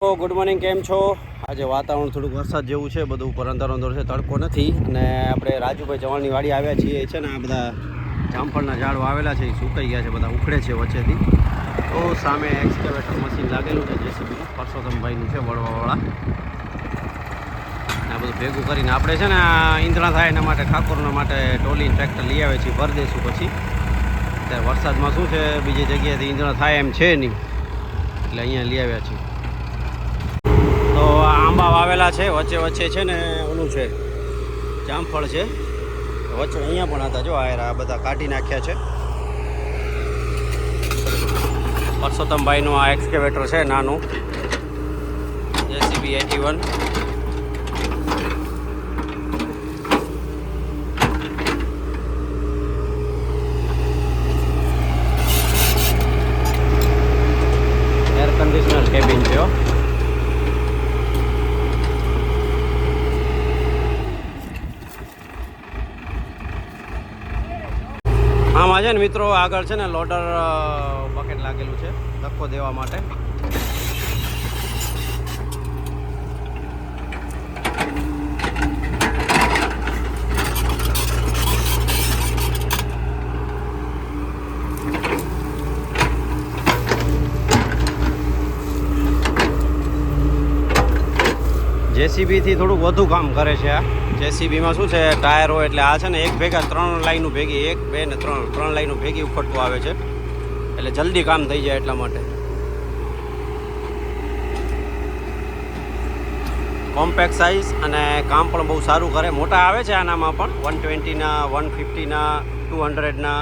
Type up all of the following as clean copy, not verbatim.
લોકો good morning, કેમ છો? આજે વાતાવરણ થોડુંક વરસાદ જેવું છે, બધું ઉપર અંધારો છે, તડકો નથી. અને આપણે રાજુભાઈ ચવાણની વાડી આવ્યા છીએ. છે ને આ બધા જામફળના ઝાડો આવેલા છે, એ સુકાઈ ગયા છે, બધા ઉખડે છે વચ્ચેથી. તો સામે એક્સકેવેટર મશીન લાગેલું છે, જેસીબી પરસોત્તમભાઈનું છે, વળવાવાળા. આ બધું ભેગું કરીને આપણે છે ને ઈંધણા થાય એના માટે, ઠાકોરના માટે ટોલી ટ્રેક્ટર લઈ આવે છે, ભરી દઈશું. પછી અત્યારે વરસાદમાં શું છે, બીજી જગ્યાએથી ઈંધણા થાય એમ છે નહીં, એટલે અહીંયા લઈ આવ્યા છીએ. તો આંબા વાવેલા છે, વચ્ચે વચ્ચે છે ને ઓલું છે, જામફળ છે વચ્ચે. અહીંયા પણ હતા, જો આ બધા કાઢી નાખ્યા છે. પરસોત્તમભાઈનું આ એક્સકેવેટર છે નાનું, જેસીબી 81. એર કન્ડિશનર કેબિન છે. આમાં છે ને મિત્રો આગળ છે ને લોડર બકેટ લાગેલું છે ધક્કો દેવા માટે. જેસીબીથી થોડુંક વધુ કામ કરે છે આ. જેસીબીમાં શું છે, ટાયર હોય એટલે આ છે ને એક ભેગા 3 લાઈનો ભેગી, 1 2 ને 3 લાઈનો ભેગી ઉખડતું આવે છે, એટલે જલ્દી કામ થઈ જાય એટલા માટે. કોમ્પેક્ટ સાઇઝ અને કામ પણ બહુ સારું કરે. મોટા આવે છે આનામાં પણ 120ના, 150ના, 200ના.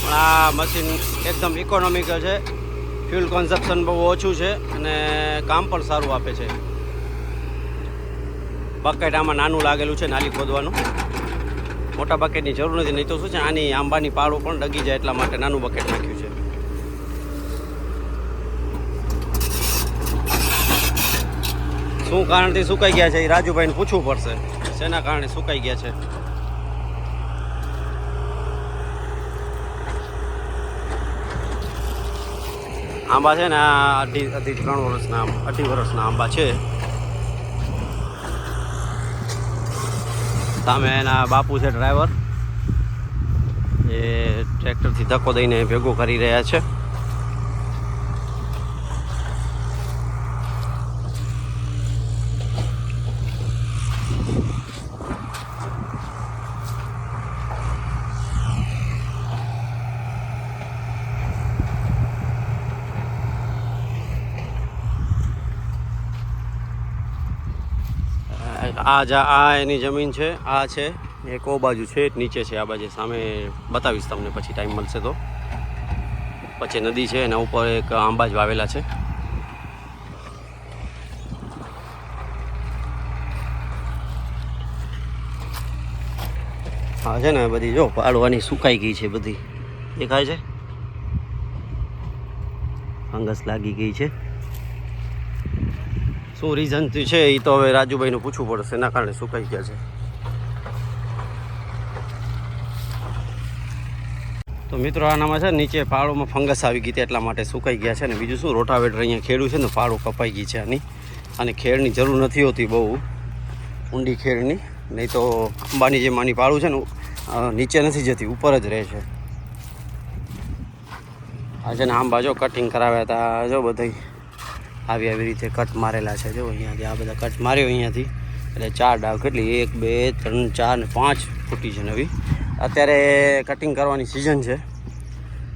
પણ આ મશીન એકદમ ઇકોનોમિકલ છે, ફ્યુલ કન્ઝપ્શન બહુ ઓછું છે અને કામ પણ સારું આપે છે. બકેટ આમાં નાનું લાગેલું છે, નાલી ખોદવાનું. મોટા બકેટની જરૂર નથી, નહીં તો શું છે આની આંબાની પાળો પણ ડગી જાય એટલા માટે નાનું બકેટ નાખ્યું છે. શું કારણથી સુકાઈ ગયા છે એ રાજુભાઈને પૂછવું પડશે, શેના કારણે સુકાઈ ગયા છે. આંબા છે ને આ 2.5 વર્ષના 2.5 વર્ષના આંબા છે. સામે એના બાપુ છે ડ્રાઈવર, એ ટ્રેક્ટરથી ધક્કો દઈને ભેગો કરી રહ્યા છે. આ એની જમીન છે, આ છે એક ઓ બાજુ છે, નીચે છે આ બાજુ. સામે બતાવીશ તમને પછી ટાઈમ મળશે તો. પછી નદી છે, એના ઉપર એક આંબા જ વાવેલા છે. હા છે ને બધી જો પાડવાની સુકાઈ ગઈ છે, બધી દેખાય છે, ફંગસ લાગી ગઈ છે. શું રીઝનથી છે એ તો હવે રાજુભાઈનું પૂછવું પડશે, એના કારણે સુકાઈ ગયા છે. તો મિત્રો આનામાં છે નીચે પાળોમાં ફંગસ આવી ગઈ હતી એટલા માટે સુકાઈ ગયા છે. ને બીજું શું, રોટાવેટર અહીંયા ખેડું છે ને, પાળો કપાઈ ગઈ છે આની. અને ખેડની જરૂર નથી હોતી બહુ ઊંડી ખેડની, નહીં તો આંબાની જે માની પાળું છે ને નીચે નથી જતી, ઉપર જ રહે છે. આ છે ને આંબા જો કટિંગ કરાવ્યા હતા, જો બધા આવી રીતે કટ મારેલા છે. જો અહીંયાથી આ બધા કટ માર્યો અહીંયાથી, એટલે 4 ડાવ, કેટલી 1 2 3 4 ને 5 ફૂટી છે નવી. અત્યારે કટિંગ કરવાની સિઝન છે,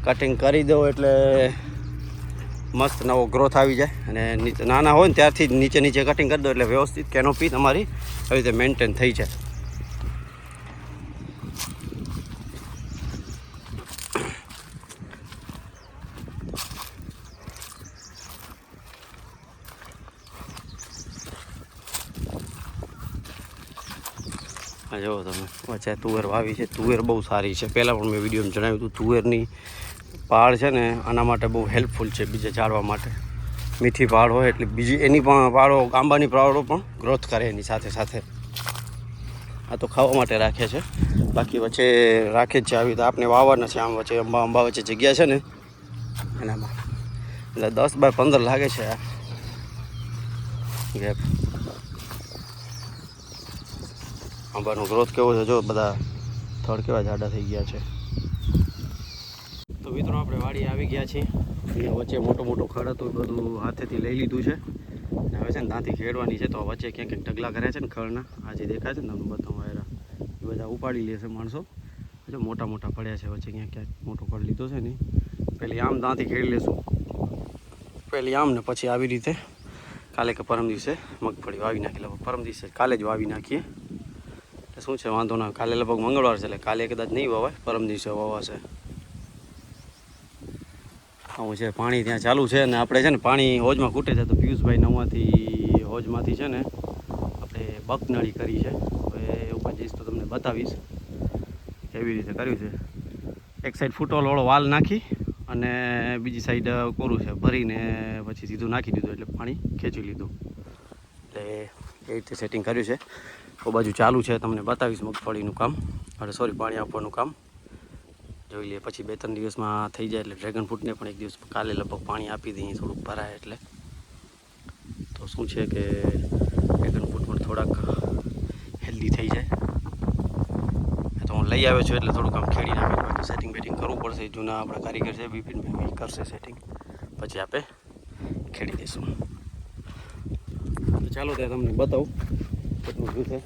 કટિંગ કરી દો એટલે મસ્ત નવો ગ્રોથ આવી જાય. અને નાના હોય ને ત્યારથી જ નીચે કટિંગ કરી દો એટલે વ્યવસ્થિત કેનોપી તમારી આવી રીતે મેન્ટેન થઈ જાય. આ જુઓ તમે, વચ્ચે તુવેર વાવી છે. તુવેર બહુ સારી છે, પહેલાં પણ મેં વિડીયોમાં જણાવ્યું હતું. તુવેરની પાળ છે ને આના માટે બહુ હેલ્પફુલ છે, બીજા ઝાડવા માટે. મીઠી પાળ હોય એટલે બીજી એની પણ પાળો, આંબાની પાળો પણ ગ્રોથ કરે એની સાથે સાથે. આ તો ખાવા માટે રાખે છે, બાકી વચ્ચે રાખે જ છે આવી રીતે. આપણે વાવવાના છે આમ વચ્ચે, અંબા વચ્ચે જગ્યા છે ને એનામાં, એટલે 10 બાય 15 લાગે છે આ. ગેપ. આંબાનો ગ્રોથ કેવો છે જો, બધા થડ કેવા જાડા થઈ ગયા છે. તો મિત્રો આપણે વાડી આવી ગયા છીએ. અહીંયા વચ્ચે મોટો ખડ હતો, બધું હાથેથી લઈ લીધું છે. હવે છે ને દાંતી ખેડવાની છે, તો વચ્ચે ક્યાંક ઢગલા કર્યા છે ને ખડના, આ જે દેખાય છે ને તમને બધા વાયરા, એ બધા ઉપાડી લેશે માણસો. જો મોટા પડ્યા છે વચ્ચે, ક્યાંક મોટો ખડ લીધો છે ને. પહેલી આમ દાંતી ખેડી લેશું, પહેલી આમ ને પછી આવી રીતે કાલે કે પરમ દિવસે મગફળી વાવી નાખી. લગભગ પરમ દિવસે કાલે જ વાવી નાખીએ. એટલે શું છે વાંધો ના. કાલે લગભગ મંગળવાર છે, એટલે કાલે કદાચ નહીં વાવાય, પરમ દિવસે વાવાશે. આવું છે, પાણી ત્યાં ચાલુ છે. અને આપણે છે ને પાણી હોજમાં ખૂટે છે, તો પિયુષભાઈ નવાથી હોજમાંથી છે ને આપણે બકનળી કરી છે. હવે ઉપર જઈશ તો તમને બતાવીશ કેવી રીતે કર્યું છે. એક સાઈડ ફૂટોવાળો વાલ નાખી અને બીજી સાઈડ કોરું છે ભરીને પછી સીધું નાખી દીધું, એટલે પાણી ખેંચી લીધું. એટલે એ રીતે સેટિંગ કર્યું છે. તો બાજુ ચાલુ છે, તમને બતાવીશ મગફળીનું કામ, અને સોરી પાણી આપવાનું કામ જોઈ લઈએ. પછી 2-3 દિવસમાં થઈ જાય, એટલે ડ્રેગન ફ્રૂટને પણ એક દિવસ કાલે લગભગ પાણી આપી દઈએ, થોડુંક ભરાય એટલે. તો શું છે કે ડ્રેગન ફ્રૂટ પણ થોડાક હેલ્ધી થઈ જાય. તો હું લઈ આવ્યો છું, એટલે થોડુંક આમ ખેડી નાખીશ. બાકી સેટિંગ કરવું પડશે. જૂના આપણા કારીગર છે બિપિનભાઈ, કરશે સેટિંગ, પછી આપણે ખેડી દઈશું. તો ચાલો ત્યાં તમને બતાવું કેટલું શું છે.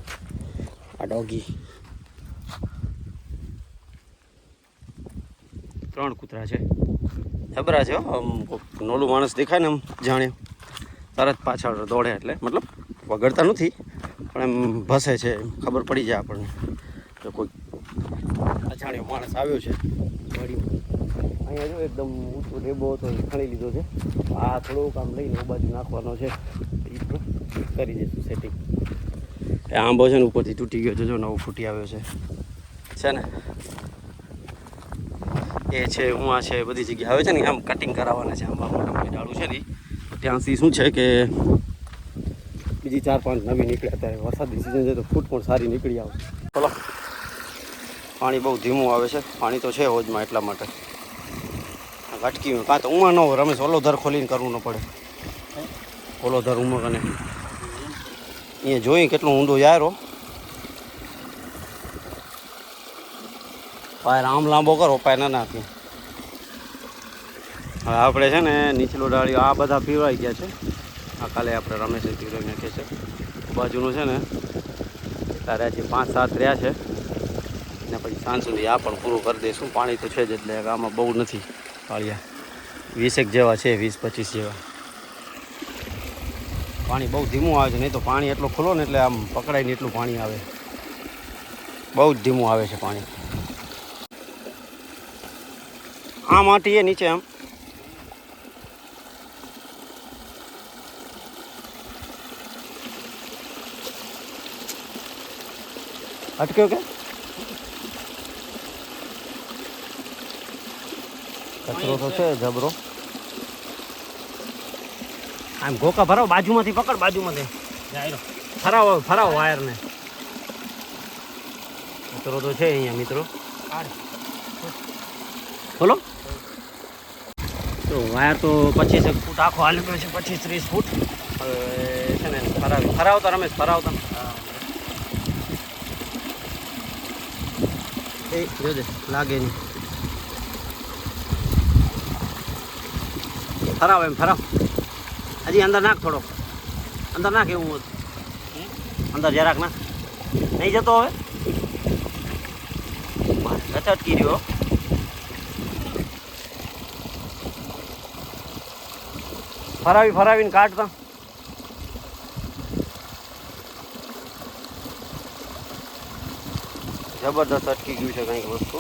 આ ડોગી 3 કૂતરા છે, જબરા છે. આમ નોલું માણસ દેખાય ને આમ જાણે તરત પાછળ દોડે, એટલે મતલબ વગડતા નથી પણ એમ ભસે છે, ખબર પડી જાય આપણને કે કોઈ અજાણ્યો માણસ આવ્યો છે ગાડીમાં. અહીંયા જો એકદમ ઊંચો ઢેબો હતો, એ ખણી લીધો છે. આ થોડુંક આમ લઈને બાજુ નાખવાનો છે, એ કરી દઈશું સેટિંગ. એ આંબો છે ને ઉપરથી તૂટી ગયો છે, જો નવો ફૂટી આવ્યો છે ને. એ છે ઉવા છે, બધી જગ્યાએ આવે છે ને આમ કટિંગ કરાવવાના છે. આંબા મોટા ડાળું છે ને, ત્યાંથી શું છે કે બીજી 4-5 નવી નીકળ્યા. અત્યારે વરસાદની સિઝન છે, તો ફૂટ પણ સારી નીકળી આવે. ચલો, પાણી બહુ ધીમું આવે છે. પાણી તો છે હોજમાં, એટલા માટે અટકી કાં તો ઉમાં ન હોય. રમેશ ઓલો ધર ખોલીને કરવું ન પડે. ઓલો ધર ઉમક અને અહીંયા જોઈ કેટલું ઊંડું યારો. પાયર આમ લાંબો કરો, પાય ના નાખી. હવે આપણે છે ને નીચલો ડાળીઓ આ બધા પીવાઈ ગયા છે. આ કાલે આપણે રમેશે પીવડાવી નાખીએ છે. બાજુનું છે ને તારે હજી 5-7 રહ્યા છે, ને પછી સાંજ સુધી આ પણ પૂરું કરી દઈશું. પાણી તો છે જ, એટલે આમાં બહુ નથી પાળિયા, 20 જેવા છે, 20-25 જેવા. પાણી બહુ ધીમું આવે છે, નહીં તો પાણી એટલો ખુલ્લો ને એટલે આમ પકડાય ને એટલું પાણી આવે. બહુ જ ધીમું આવે છે પાણી. આ માટી એ નીચે આમ અટક્યો કે કચરો તો છે જબરો. આમ ગોકા ભરાવ, બાજુમાંથી પકડ, બાજુમાંથી ફરાવો વાયરને. કચરો તો છે અહીંયા મિત્રો. બોલો, તો વાયર તો 25 ફૂટ આખો હાલી ગયો છે, 25-30 ફૂટ. હવે છે ને ફરાવતા રમેશ, ફરાવતા. એ જોજે લાગે નહીં. ફરાવ એમ ફરાવ. હજી અંદર નાખ, થોડોક અંદર નાખ. એવું અંદર જરાક નાખ. નહીં જતો હવે, નથી અટકી રહ્યો. ફરાવીને કાઢતા. જબરદસ્ત અટકી ગયું છે કંઈક વસ્તુ.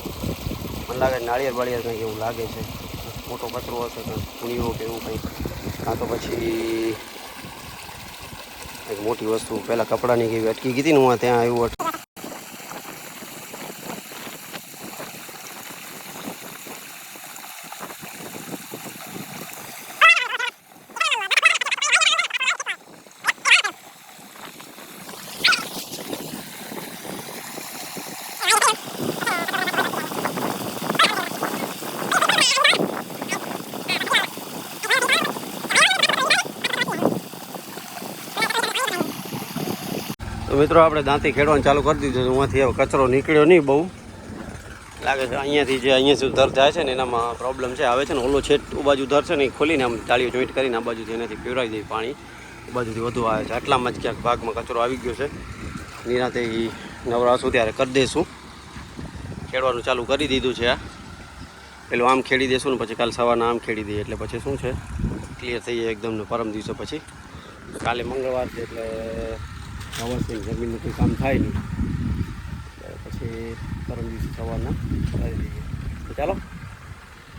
મને લાગે નાળિયેર બાળિયેર કંઈક એવું લાગે છે. મોટો કચરો હશે, કંઈક કુણીઓ કે એવું કંઈક, કાં તો પછી એક મોટી વસ્તુ પહેલાં કપડાની કેવી અટકી ગઈ હતી ને, હું ત્યાં એવું તો મિત્રો આપણે દાંતી ખેડવાનું ચાલુ કરી દીધું છે. ઉમાંથી હવે કચરો નીકળ્યો નહીં બહુ લાગે છે. અહીંયાથી જે અહીંયા સુધી દર જાય છે ને એનામાં પ્રોબ્લેમ છે. આવે છે ને ઓલો છેટ એ બાજુ દર છે ને એ ખોલીને આમ તાળીઓ જોઈન્ટ કરીને આ બાજુથી એનાથી પીવડાવી દઈએ પાણી. એ બાજુથી વધુ આવે છે. આટલામાં જ ક્યાંક ભાગમાં કચરો આવી ગયો છે. નિરાતે એ નવરાશું ત્યારે કરી દઈશું. ખેડવાનું ચાલુ કરી દીધું છે. આ પેલું આમ ખેડી દઈશું ને પછી કાલે સવારના આમ ખેડી દઈએ એટલે પછી શું છે ક્લિયર થઈ જાય એકદમ. પરમ દિવસો પછી કાલે મંગળવાર છે એટલે અવશ્ય જમીનનું કોઈ કામ થાય નહીં. પછી પરમ દિવસે સવારના કરી દઈએ. તો ચાલો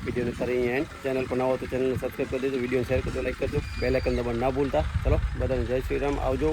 વિડીયોને કરી અહીંયા એન્ડ. ચેનલ પર નવો તો ચેનલને સબસ્ક્રાઈબ કરી દેજો, વિડીયો શેર કરજો, લાઈક કરજો, બેલ આઇકન દબાવવાનું ના ભૂલતા. ચલો બધાને જય શ્રી રામ, આવજો.